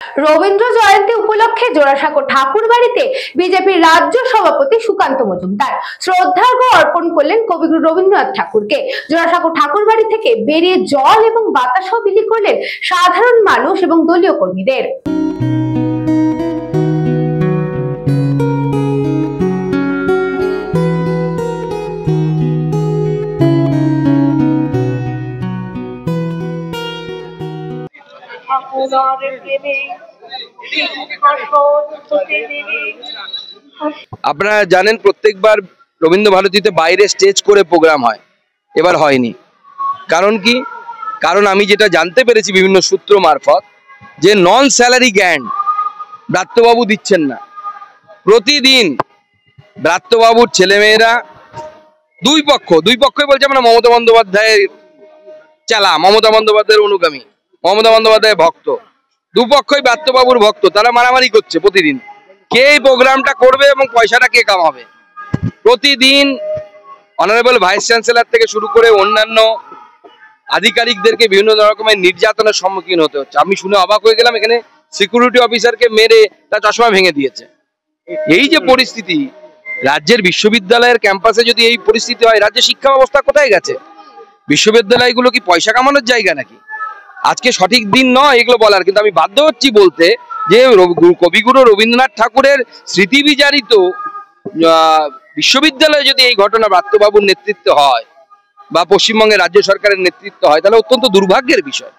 রবীন্দ্র জয়ন্তী উপলক্ষে জোড়াসাঁকো ঠাকুরবাড়িতে বিজেপির রাজ্য সভাপতি সুকান্ত মজুমদার শ্রদ্ধার্ঘ্য অর্পণ করলেন কবিগুরু রবীন্দ্রনাথ ঠাকুরকে। জোড়াসাঁকো ঠাকুরবাড়ি থেকে বেরিয়ে জল এবং বাতাসও বিলি করলেন সাধারণ মানুষ এবং দলীয় কর্মীদের। আপনারা জানেন প্রত্যেকবার রবীন্দ্র ভারতীতে বাইরে স্টেজ করে প্রোগ্রাম হয়, এবার হয়নি। কারণ কি? কারণ আমি যেটা জানতে পেরেছি বিভিন্ন সূত্র মারফত, যে নন স্যালারি গ্র্যান্ড ব্রাত্যবাবু দিচ্ছেন না। প্রতিদিন ব্রাত্যবাবুর ছেলেমেয়েরা দুই পক্ষই বলছে আমরা মমতা বন্দ্যোপাধ্যায়ের চালা, মমতা বন্দ্যোপাধ্যায়ের অনুগামী, মমতা বন্দ্যোপাধ্যায়ের ভক্ত। দুপক্ষই ব্রাত্যবাবুর ভক্ত, তারা মারামারি করছে প্রতিদিন কে এই প্রোগ্রামটা করবে এবং পয়সাটা কে কামাবে। প্রতিদিন অনারেবল ভাইস চ্যান্সেলর থেকে শুরু করে অন্যান্য আধিকারিকদেরকে বিভিন্ন রকমের নির্যাতনের সম্মুখীন হতে হচ্ছে। আমি শুনে অবাক হয়ে গেলাম, এখানে সিকিউরিটি অফিসারকে মেরে তার চশমা ভেঙে দিয়েছে। এই যে পরিস্থিতি, রাজ্যের বিশ্ববিদ্যালয়ের ক্যাম্পাসে যদি এই পরিস্থিতি হয়, রাজ্যের শিক্ষা ব্যবস্থা কোথায় গেছে? বিশ্ববিদ্যালয়গুলো কি পয়সা কামানোর জায়গা নাকি? আজকে সঠিক দিন নয় এগুলো বলার, কিন্তু আমি বাধ্য হচ্ছি বলতে যে কবিগুরু রবীন্দ্রনাথ ঠাকুরের স্মৃতি বিজারিত বিশ্ববিদ্যালয়ে যদি এই ঘটনা ব্রাত্যবাবুর নেতৃত্বে হয় বা পশ্চিমবঙ্গের রাজ্য সরকারের নেতৃত্ব হয়, তাহলে অত্যন্ত দুর্ভাগ্যের বিষয়।